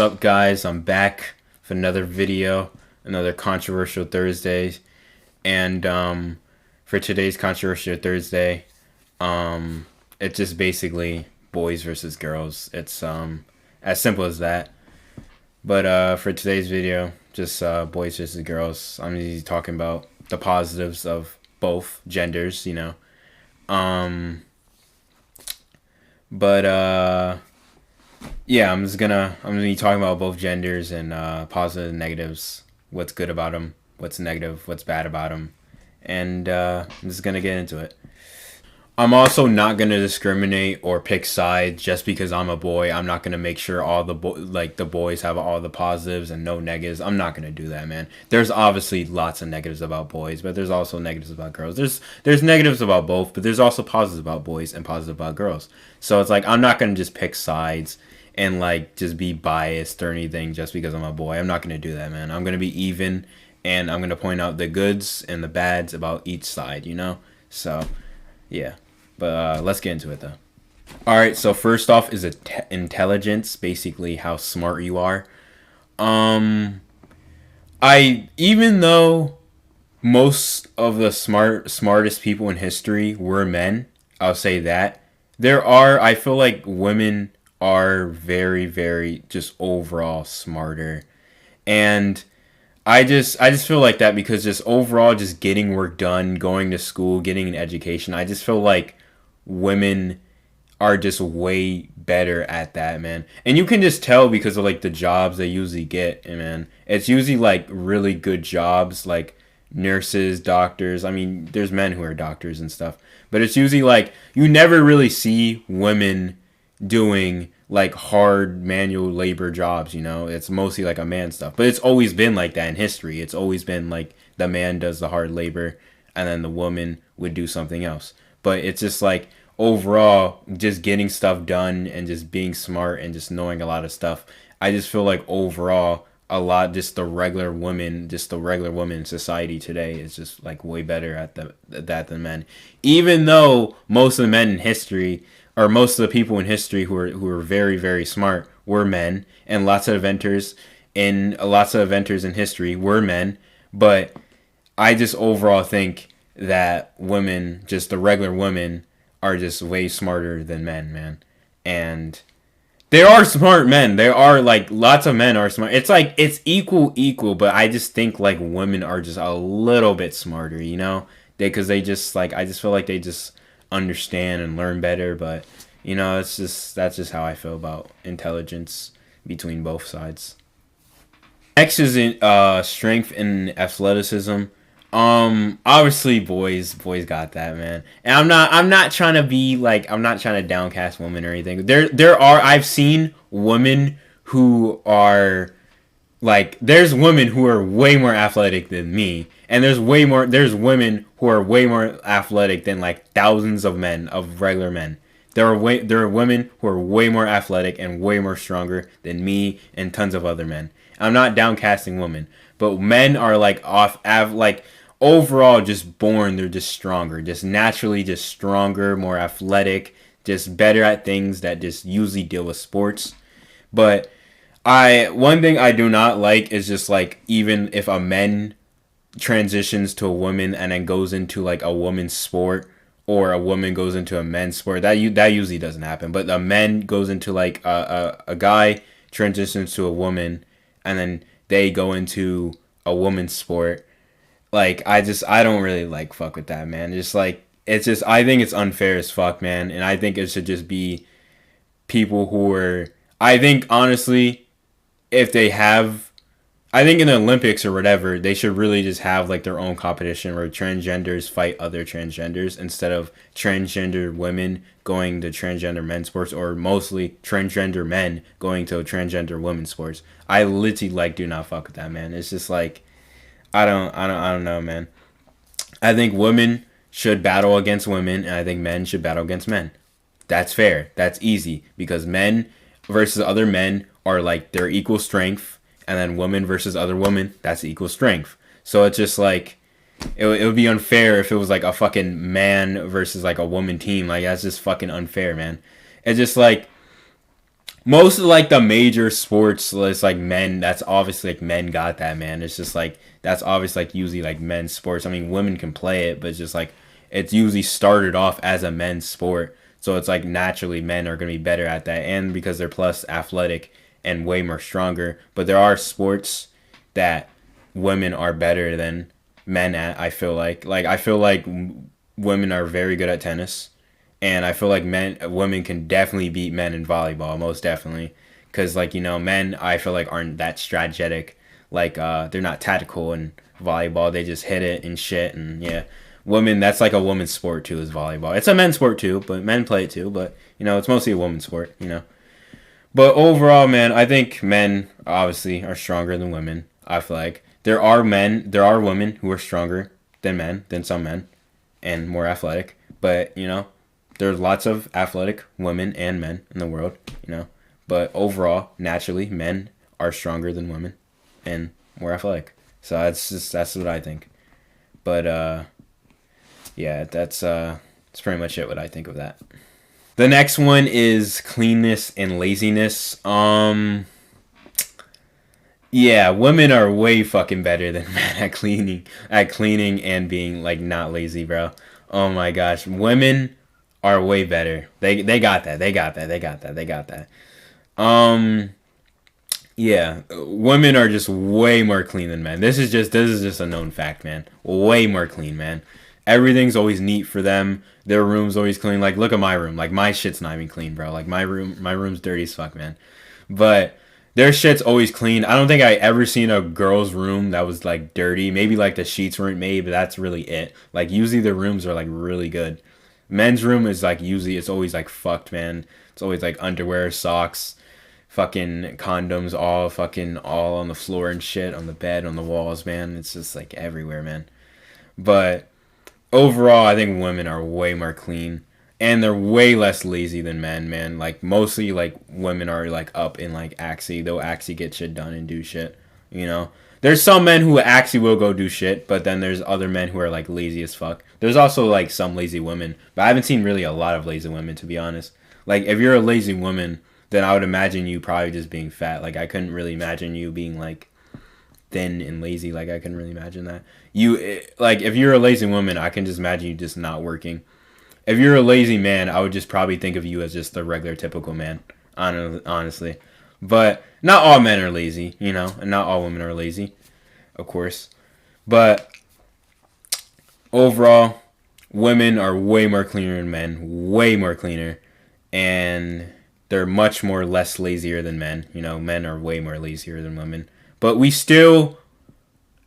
up, guys? I'm back for another video, another controversial Thursday, and for today's controversial Thursday, it's just basically boys versus girls. It's as simple as that. But for today's video, just boys versus girls. I'm gonna be talking about the positives of both genders, you know. Um, but Yeah, I'm gonna be talking about both genders and positive and negatives. What's good about them? What's negative? What's bad about them? And I'm just gonna get into it. I'm also not gonna discriminate or pick sides just because I'm a boy. I'm not gonna make sure all the boys have all the positives and no negatives. I'm not gonna do that, man. There's obviously lots of negatives about boys, but there's also negatives about girls. There's negatives about both, but there's also positives about boys and positive about girls. So it's like I'm not gonna just pick sides and like just be biased or anything just because I'm a boy. I'm not gonna do that, man. I'm gonna be even, and I'm gonna point out the goods and the bads about each side. You know, so yeah. But let's get into it though. All right. So first off is intelligence, basically how smart you are. Um, I even though most of the smartest people in history were men, I'll say that I feel like women are very just overall smarter, and I just feel like that because just overall just getting work done, going to school, getting an education. I just feel like women are just way better at that, man. And you can just tell because of like the jobs they usually get, man. It's usually like really good jobs like nurses, doctors. I mean, there's men who are doctors and stuff, but it's usually like you never really see women doing like hard manual labor jobs, you know. It's mostly like a man stuff. But it's always been like that in history. It's always been like the man does the hard labor and then the woman would do something else. But it's just like overall just getting stuff done and just being smart and just knowing a lot of stuff. I just feel like overall a lot just the regular woman in society today is just like way better at that than men. Even though most of the men in history or most of the people in history who are very smart were men, and lots of inventors in history were men, but I just overall think that women, just the regular women, are just way smarter than men, man. And there are smart men. There are like lots of men are smart. It's like it's equal, but I just think like women are just a little bit smarter, you know? Because they just like I just feel like they just understand and learn better, but you know, that's just how I feel about intelligence between both sides. Next is in strength and athleticism. Obviously boys got that, man. And I'm not trying to be like I'm not trying to downcast women or anything. I've seen women who are like there's women who are way more athletic than me, and there's women who are way more athletic than like thousands of regular men. There are women who are way more athletic and way more stronger than me and tons of other men. I'm not downcasting women, but men are like like overall just born, they're just stronger, just naturally just stronger, more athletic, just better at things that just usually deal with sports. But I one thing I do not like is just like even if a man transitions to a woman and then goes into like a woman's sport, or a woman goes into a men's sport, that usually doesn't happen. But a man goes into like a guy transitions to a woman and then they go into a woman's sport. Like I don't really like fuck with that, man. Just like it's just I think it's unfair as fuck, man. And I think it should just be people who are I think honestly if they have I think in the Olympics or whatever, they should really just have like their own competition where transgenders fight other transgenders instead of transgender women going to transgender men's sports, or mostly transgender men going to transgender women's sports. I literally like do not fuck with that, man. It's just like I don't know, man. I think women should battle against women, and I think men should battle against men. That's fair. That's easy because men versus other men are like they're equal strength, and then women versus other women, that's equal strength. So it's just like it would be unfair if it was like a fucking man versus like a woman team. Like that's just fucking unfair, man. It's just like most of like the major sports, it's like men. That's obviously like men got that, man. It's just like that's obviously like usually like men's sports. I mean, women can play it, but it's just like it's usually started off as a men's sport. So it's like naturally men are gonna be better at that, and because they're plus athletic and way more stronger. But there are sports that women are better than men at. I feel like women are very good at tennis, and I feel like women can definitely beat men in volleyball, most definitely, because like men I feel like aren't that strategic, like they're not tactical in volleyball. They just hit it and shit, and yeah, women that's like a woman's sport too is volleyball. It's a men's sport too, but men play it too, but it's mostly a woman's sport. But overall, man, I think men obviously are stronger than women. I feel like there are women who are stronger than some men, and more athletic. But there's lots of athletic women and men in the world. But overall, naturally, men are stronger than women and more athletic. So that's what I think. But yeah, that's pretty much it. What I think of that. The next one is cleanness and laziness. Yeah, women are way fucking better than men at cleaning and being like not lazy, bro. Oh my gosh, women are way better. They got that. They got that. They got that. They got that. Um, yeah, women are just way more clean than men. This is just a known fact, man. Way more clean, man. Everything's always neat for them. Their room's always clean. Like look at my room. Like my shit's not even clean, bro. Like my room's dirty as fuck, man. But their shit's always clean. I don't think I ever seen a girl's room that was like dirty. Maybe like the sheets weren't made, but that's really it. Like usually the rooms are like really good. Men's room is like usually it's always like fucked, man. It's always like underwear, socks, fucking condoms, all on the floor and shit, on the bed, on the walls, man. It's just like everywhere, man. But overall, I think women are way more clean, and they're way less lazy than men, man. Like mostly like women are like up in like actually they'll actually get shit done and do shit. You know, there's some men who actually will go do shit, but then there's other men who are like lazy as fuck. There's also like some lazy women, but I haven't seen really a lot of lazy women, to be honest. Like if you're a lazy woman, then I would imagine you probably just being fat. Like I couldn't really imagine you being like thin and lazy. Like I can really imagine that. Like if you're a lazy woman, I can just imagine you just not working. If you're a lazy man, I would just probably think of you as just the regular typical man. Honestly, but not all men are lazy, and not all women are lazy, of course. But overall, women are way more cleaner than men, way more cleaner, and they're much more less lazier than men. Men are way more lazier than women, but we still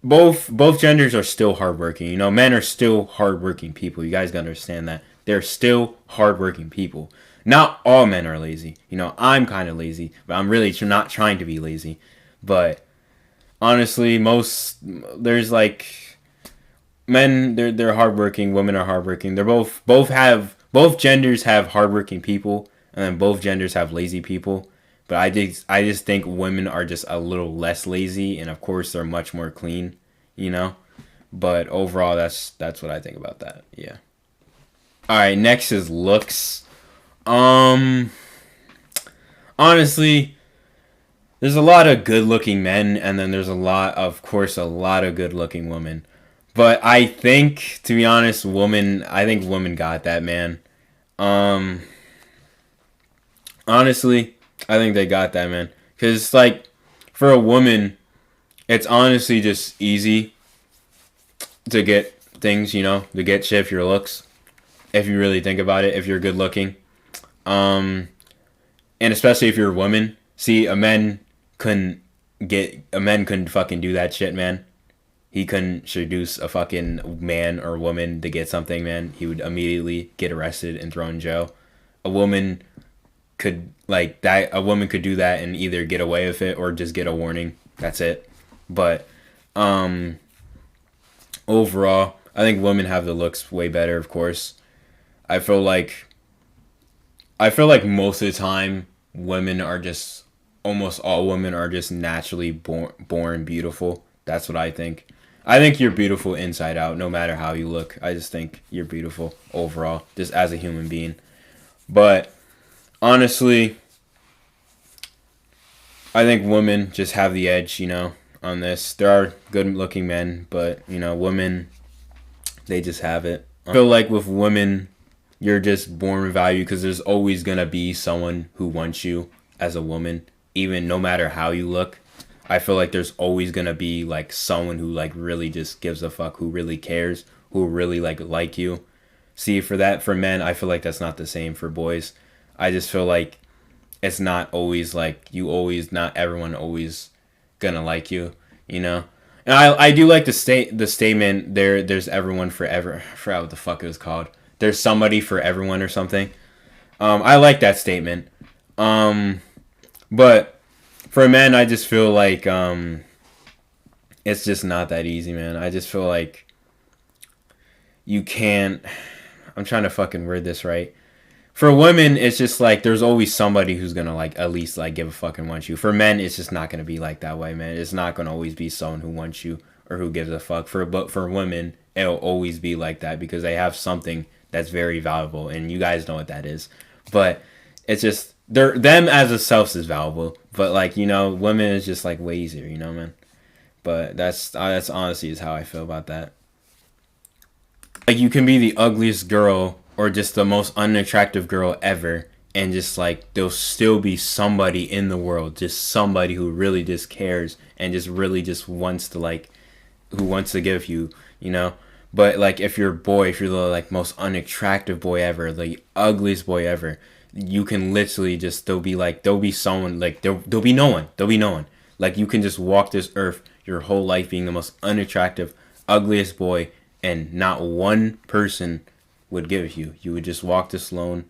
both genders are still hardworking. Men are still hardworking people. You guys gotta understand that they're still hardworking people. Not all men are lazy. I'm kind of lazy, but I'm really not trying to be lazy. But honestly, most there's like men. They're hardworking. Women are hardworking. They're both genders have hardworking people, and then both genders have lazy people. But I just think women are just a little less lazy, and of course they're much more clean, you know. But overall, that's what I think about that. Yeah. All right. Next is looks. Um. Honestly, there's a lot of good-looking men, and then there's a lot of good-looking women. But I think, to be honest, I think women got that, man. Um. Honestly, I think they got that, man. Because, like, for a woman, it's honestly just easy to get things, to get shit if your looks. If you really think about it, if you're good looking. Um, and especially if you're a woman. See, a man couldn't fucking do that shit, man. He couldn't seduce a fucking man or woman to get something, man. He would immediately get arrested and thrown in jail. A woman a woman could do that and either get away with it or just get a warning. That's it. But overall, I think women have the looks way better, of course. I feel like most of the time women are just almost all women are just naturally born beautiful. That's what I think. I think you're beautiful inside out, no matter how you look. I just think you're beautiful overall, just as a human being. But honestly, I think women just have the edge, on this. There are good looking men, but women, they just have it. I feel like with women, you're just born with value because there's always gonna be someone who wants you as a woman, even no matter how you look. I feel like there's always gonna be like someone who like really just gives a fuck, who really cares, who really like you. See, for men, I feel like that's not the same for boys. I just feel like it's not always like not everyone always gonna like you, you know. And I do like the statement there's everyone forever. I forgot what the fuck it was called. There's somebody for everyone or something. I like that statement. But for men, I just feel like it's just not that easy, man. I just feel like you can't. I'm trying to fucking word this right. For women, it's just like there's always somebody who's gonna like at least like give a fuck and want you. For men, it's just not gonna be like that way, man. It's not gonna always be someone who wants you or who gives a fuck. But for women, it'll always be like that because they have something that's very valuable, and you guys know what that is. But it's just them as a self is valuable, but like women is just like way easier, man. But that's honestly is how I feel about that. Like you can be the ugliest girl or just the most unattractive girl ever, and just like there'll still be somebody in the world, just somebody who really just cares and just really just wants to like who wants to give you. But like if you're a boy, if you're the like most unattractive boy ever, the ugliest boy ever, you can literally just there'll be someone like there'll be no one. There'll be no one. Like you can just walk this earth your whole life being the most unattractive, ugliest boy, and not one person would give you. You would just walk this world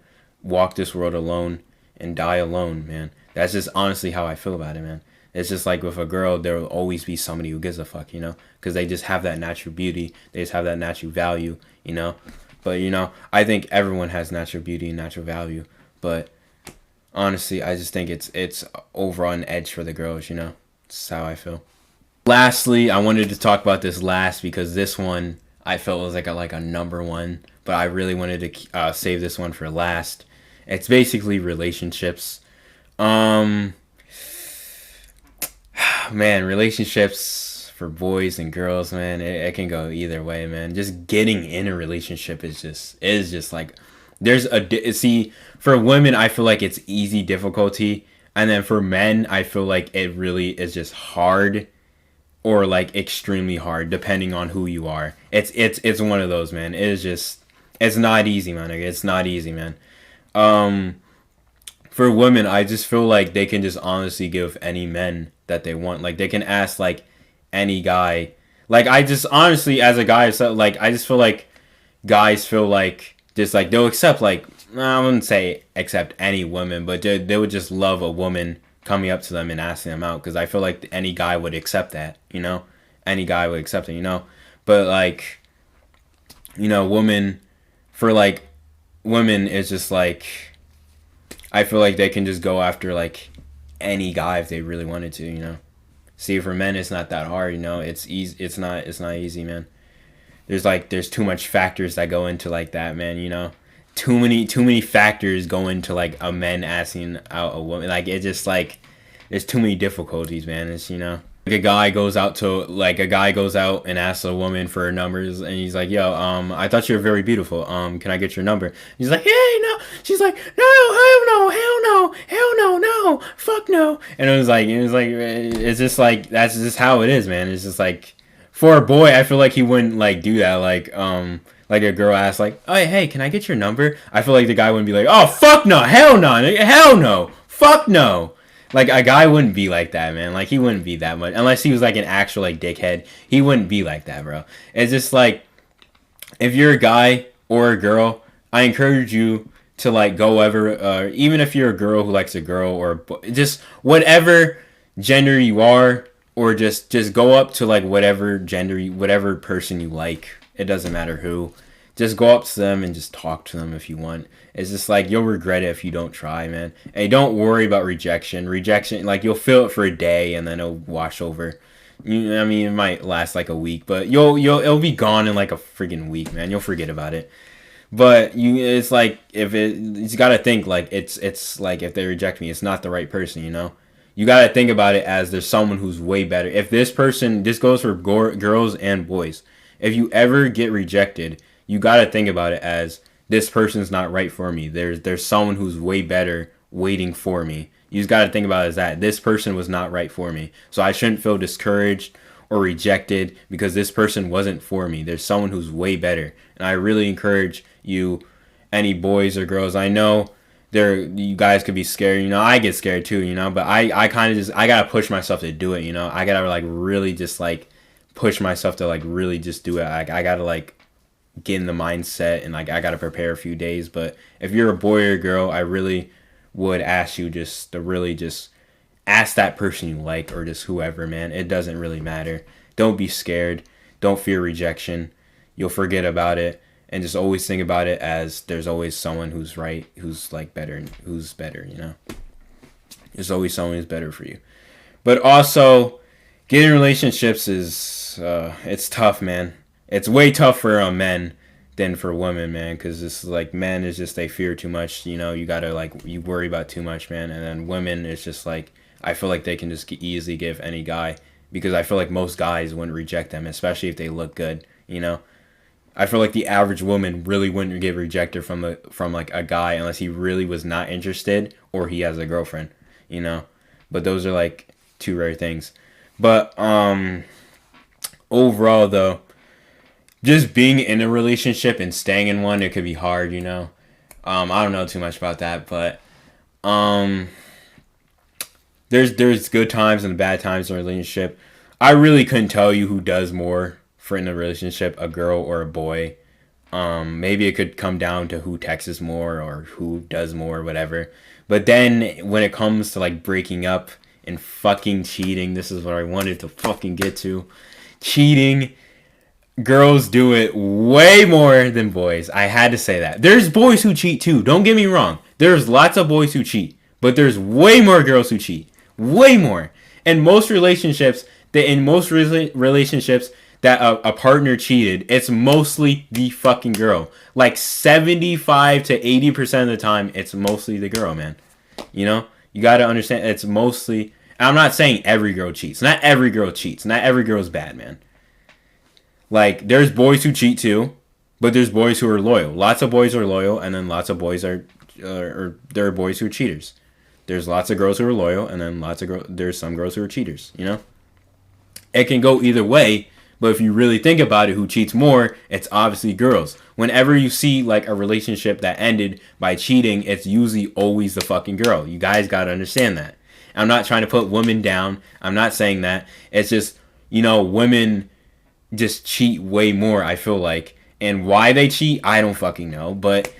alone, and die alone, man. That's just honestly how I feel about it, man. It's just like with a girl, there will always be somebody who gives a fuck, because they just have that natural beauty. They just have that natural value. But I think everyone has natural beauty and natural value. But honestly, I just think it's over on edge for the girls. That's how I feel. Lastly, I wanted to talk about this last because this one I felt was like a number one, but I really wanted to save this one for last. It's basically relationships. Um, Man, relationships for boys and girls, man, it can go either way, man. Just getting in a relationship is just like see, for women I feel like it's easy difficulty, and then for men I feel like it really is just hard or like extremely hard depending on who you are. It's one of those, man. It's not easy, man. It's not easy, man. Um for women, I just feel like they can just honestly give any men that they want. Like they can ask like any guy. Like I just honestly as a guy, so like I just feel like guys feel like just like they'll accept like I wouldn't say accept any woman, but they would just love a woman coming up to them and asking them out because I feel like any guy would accept that. Any guy would accept it. But like women for like women is just like I feel like they can just go after like any guy if they really wanted to. See, for men it's not that hard. It's easy. It's not easy, man. There's too much factors that go into like that, man. Too many factors go into like a man asking out a woman. Like it just like there's too many difficulties, man. It's. Like a guy goes out and asks a woman for her numbers, and he's like, "Yo, I thought you were very beautiful. Can I get your number?" He's like, "Hey, no." She's like, "No, hell no, hell no, hell no, no, fuck no." And it's just like that's just how it is, man. It's just like for a boy, I feel like he wouldn't like do that. Like a girl asks, like, "Oh, hey, can I get your number?" I feel like the guy wouldn't be like, "Oh, fuck no, hell no, hell no, fuck no." Like a guy wouldn't be like that, man. Like he wouldn't be that much unless he was like an actual like dickhead. He wouldn't be like that, bro. It's just like if you're a guy or a girl, I encourage you to like go ever, even if you're a girl who likes a girl or just whatever gender you are, or just go up to like whatever gender, whatever person you like. It doesn't matter who. Just go up to them and just talk to them if you want. It's just like you'll regret it if you don't try, man. And don't worry about rejection. Rejection, like you'll feel it for a day and then it'll wash over. I mean, it might last like a week, but it'll be gone in like a freaking week, man. You'll forget about it. But it's like you got to think like it's like if they reject me, it's not the right person. You got to think about it as there's someone who's way better. If this person, this goes for girls and boys. If you ever get rejected, you got to think about it as this person's not right for me. There's someone who's way better waiting for me. You just got to think about it as that this person was not right for me. So I shouldn't feel discouraged or rejected because this person wasn't for me. There's someone who's way better. And I really encourage you, any boys or girls. I know you guys could be scared, I get scared too, but I kind of just, I gotta push myself to do it. I gotta like really just like push myself to like really just do it. I gotta like get in the mindset, and like I gotta prepare a few days. But if you're a boy or a girl, I really would ask you just to really just ask that person you like, or just whoever, man. It doesn't really matter. Don't be scared. Don't fear rejection. You'll forget about it, and just always think about it as there's always someone who's right, who's like better, who's better. There's always someone who's better for you. But also, getting relationships is it's tough, man. It's way tougher on men than for women, man, because it's like men is just they fear too much. You gotta like you worry about too much, man, and then women it's just like I feel like they can just easily give any guy, because I feel like most guys wouldn't reject them, especially if they look good. I feel like the average woman really wouldn't get rejected from like a guy unless he really was not interested or he has a girlfriend. But those are like two rare things. But overall though, just being in a relationship and staying in one, it could be hard. I don't know too much about that, but there's good times and bad times in a relationship. I really couldn't tell you who does more for in a relationship, a girl or a boy. Maybe it could come down to who texts more or who does more, whatever. But then when it comes to like breaking up and fucking cheating, this is what I wanted to fucking get to. Cheating, girls do it way more than boys. I had to say that. There's boys who cheat too. Don't get me wrong. There's lots of boys who cheat, but there's way more girls who cheat. Way more. In most relationships, that a partner cheated, it's mostly the fucking girl. Like 75 to 80% of the time, it's mostly the girl, man. You got to understand, it's mostly. I'm not saying every girl cheats. Not every girl cheats. Not every girl's bad, man. Like, there's boys who cheat too, but there's boys who are loyal. Lots of boys are loyal, and then lots of boys are there are boys who are cheaters. There's lots of girls who are loyal, and then there's some girls who are cheaters. It can go either way. But if you really think about it, who cheats more, it's obviously girls. Whenever you see like a relationship that ended by cheating, it's usually always the fucking girl. You guys got to understand that. I'm not trying to put women down. I'm not saying that. It's just, women just cheat way more, I feel like. And why they cheat, I don't fucking know. But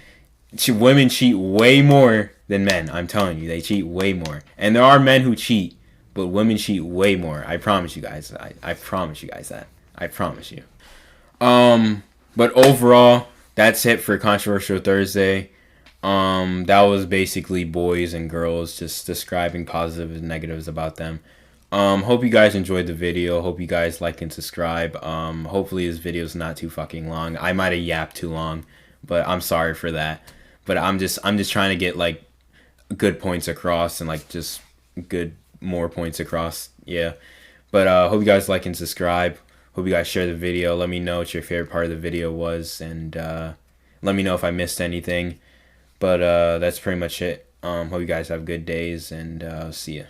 women cheat way more than men. I'm telling you, they cheat way more. And there are men who cheat, but women cheat way more. I promise you guys. I promise you guys that. I promise you. But overall, that's it for Controversial Thursday. That was basically boys and girls, just describing positives and negatives about them. Hope you guys enjoyed the video. Hope you guys like and subscribe. Hopefully this video is not too fucking long. I might have yapped too long, but I'm sorry for that. But I'm just trying to get like good points across and like just good more points across. Yeah. But hope you guys like and subscribe. Hope you guys share the video. Let me know what your favorite part of the video was, and let me know if I missed anything. But that's pretty much it. Hope you guys have good days, and see ya.